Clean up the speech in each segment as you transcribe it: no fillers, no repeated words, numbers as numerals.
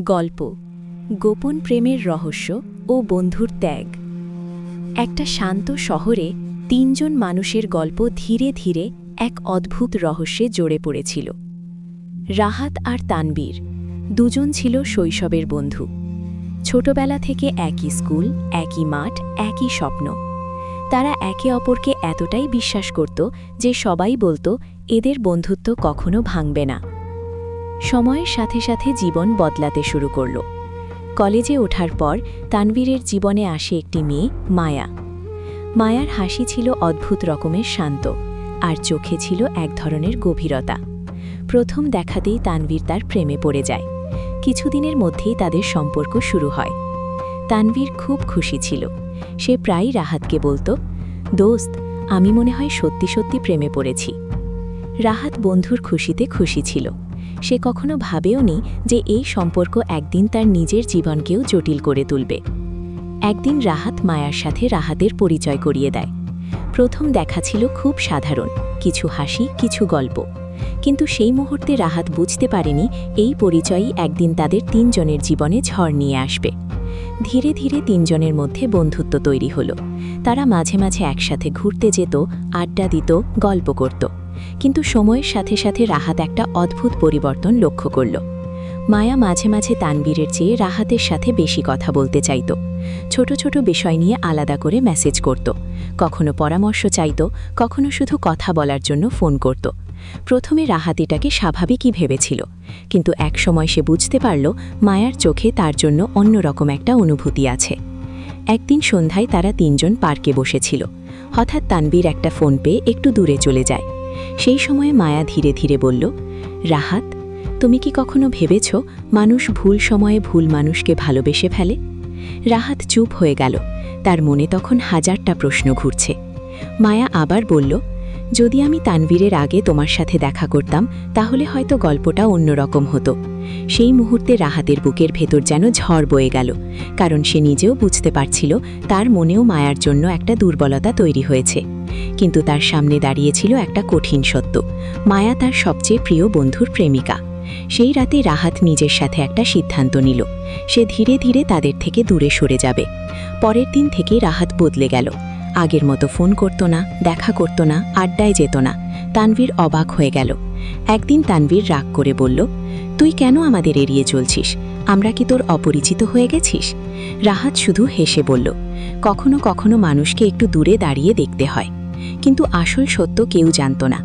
গল্প গোপন প্রেমের রহস্য ও বন্ধুর ত্যাগ। একটা শান্ত শহরে তিনজন মানুষের গল্প ধীরে ধীরে এক অদ্ভুত রহস্যে জড়ে পড়েছিল। রাহাত আর তানবীর দুজন ছিল শৈশবের বন্ধু। ছোটবেলা থেকে একই স্কুল, একই মাঠ, একই স্বপ্ন। তারা একে অপরকে এতটাই বিশ্বাস করত যে সবাই বলতো এদের বন্ধুত্ব কখনো ভাঙবে না। সময়ের সাথে সাথে জীবন বদলাতে শুরু করল। কলেজে ওঠার পর তানবীরের জীবনে আসে একটি মেয়ে, মায়া। মায়ার হাসি ছিল অদ্ভুত রকমের শান্ত, আর চোখে ছিল এক ধরনের গভীরতা। প্রথম দেখাতেই তানবীর তার প্রেমে পড়ে যায়। কিছুদিনের মধ্যেই তাদের সম্পর্ক শুরু হয়। তানবীর খুব খুশি ছিল। সে প্রায়ই রাহাতকে বলতো, দোস্ত, আমি মনে হয় সত্যি সত্যি প্রেমে পড়েছি। রাহাত বন্ধুর খুশিতে খুশি ছিল। সে কখনো ভাবেওনি যে এই সম্পর্ক একদিন তার নিজের জীবনকেও জটিল করে তুলবে। একদিন রাহাত মায়ার সাথে রাহাতের পরিচয় করিয়ে দেয়। প্রথম দেখা ছিল খুব সাধারণ, কিছু হাসি, কিছু গল্প। কিন্তু সেই মুহূর্তে রাহাত বুঝতে পারেনি এই পরিচয়ই একদিন তাদের তিনজনের জীবনে ঝড় নিয়ে আসবে। ধীরে ধীরে তিনজনের মধ্যে বন্ধুত্ব তৈরি হলো। তারা মাঝে মাঝে একসাথে ঘুরতে যেত, আড্ডা দিত, গল্প করত। কিন্তু সময়ের সাথে সাথে রাহাত একটা অদ্ভুত পরিবর্তন লক্ষ্য করল। মায়া মাঝে মাঝে তানবীরের চেয়ে রাহাতের সাথে বেশি কথা বলতে চাইত। ছোট ছোট বিষয় নিয়ে আলাদা করে মেসেজ করত। কখনো পরামর্শ চাইত, কখনো শুধু কথা বলার জন্য ফোন করত। প্রথমে রাহাত এটাকে স্বাভাবিকই ভেবেছিল, কিন্তু একসময় সে বুঝতে পারল মায়ার চোখে তার জন্য অন্যরকম একটা অনুভূতি আছে। একদিন সন্ধ্যায় তারা তিনজন পার্কে বসেছিল। হঠাৎ তানবীর একটা ফোন পেয়ে একটু দূরে চলে যায়। সেই সময়ে মায়া ধীরে ধীরে বলল, রাহাত, তুমি কি কখনো ভেবেছ মানুষ ভুল সময়ে ভুল মানুষকে ভালোবেসে ফেলে? রাহাত চুপ হয়ে গেল। তার মনে তখন হাজারটা প্রশ্ন ঘুরছে। মায়া আবার বলল, যদি আমি তানবীরের আগে তোমার সাথে দেখা করতাম তাহলে হয়তো গল্পটা অন্যরকম হতো। সেই মুহূর্তে রাহাতের বুকের ভেতর যেন ঝড় বয়ে গেল, কারণ সে নিজেও বুঝতে পারছিল তার মনেও মায়ার জন্য একটা দুর্বলতা তৈরি হয়েছে। কিন্তু তার সামনে দাঁড়িয়েছিল একটা কঠিন সত্য, মায়া তার সবচেয়ে প্রিয় বন্ধুর প্রেমিকা। সেই রাতে রাহাত নিজের সাথে একটা সিদ্ধান্ত নিল। সে ধীরে ধীরে তাদের থেকে দূরে সরে যাবে। পরের দিন থেকে রাহাত বদলে গেল। আগের মতো ফোন করত না, দেখা করত না, আড্ডায় যেত না। তানবীর অবাক হয়ে গেল। একদিন তানবীর রাগ করে বলল, তুই কেন আমাদের এড়িয়ে চলছিস? আমরা কি তোর অপরিচিত হয়ে গেছিস? রাহাত শুধু হেসে বলল, কখনো কখনো মানুষকে একটু দূরে দাঁড়িয়ে দেখতে হয়। কিন্তু আসল সত্য কেউ জানত না।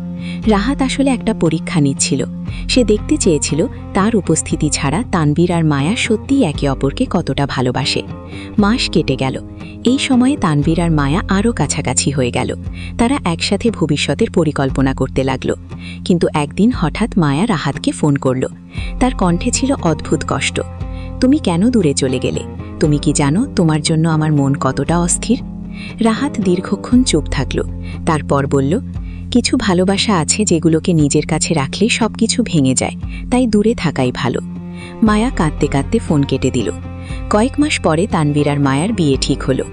রাহাত আসলে একটা পরীক্ষা নিচ্ছিল। সে দেখতে চেয়েছিল তার উপস্থিতি ছাড়া তানবীর আর মায়া সত্যিই একে অপরকে কতটা ভালোবাসে। মাস কেটে গেল। এই সময়ে তানবীর আর মায়া আরও কাছাকাছি হয়ে গেল। তারা একসাথে ভবিষ্যতের পরিকল্পনা করতে লাগল। কিন্তু একদিন হঠাৎ মায়া রাহাতকে ফোন করল। তার কণ্ঠে ছিল অদ্ভুত কষ্ট। তুমি কেন দূরে চলে গেলে? তুমি কি জানো তোমার জন্য আমার মন কতটা অস্থির? রাহাত দীর্ঘক্ষণ চুপ থাকল। তারপর বলল, কিছু ভালোবাসা আছে যেগুলোকে নিজের কাছে রাখলে সবকিছু ভেঙে যায়, তাই দূরে থাকাই ভালো। মায়া কাঁদতে কাঁদতে ফোন কেটে দিল। কয়েক মাস পরে তানবীর আর মায়ার বিয়ে ঠিক হলো।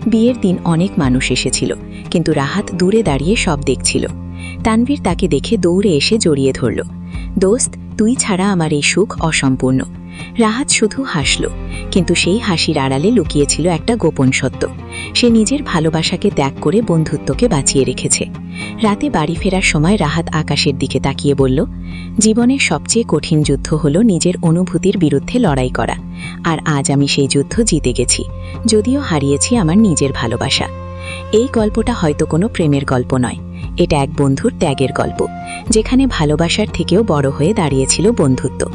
বিয়ের দিন অনেক মানুষ এসেছিল, কিন্তু রাহাত দূরে দাঁড়িয়ে সব দেখছিল। তানবীর তাকে দেখে দৌড়ে এসে জড়িয়ে ধরল। দোস্ত, তুই ছাড়া আমার এই সুখ অসম্পূর্ণ। রাহাত শুধু হাসল, কিন্তু সেই হাসির আড়ালে লুকিয়েছিল একটা গোপন সত্য। সে নিজের ভালোবাসাকে ত্যাগ করে বন্ধুত্বকে বাঁচিয়ে রেখেছে। রাতে বাড়ি ফেরার সময় রাহাত আকাশের দিকে তাকিয়ে বলল, জীবনের সবচেয়ে কঠিন যুদ্ধ হলো নিজের অনুভূতির বিরুদ্ধে লড়াই করা। আর আজ আমি সেই যুদ্ধ জিতে গেছি, যদিও হারিয়েছি আমার নিজের ভালোবাসা। এই গল্পটা হয়তো কোনো প্রেমের গল্প নয়, এটা এক বন্ধুর ত্যাগের গল্প, যেখানে ভালোবাসার থেকেও বড় হয়ে দাঁড়িয়েছিল বন্ধুত্ব।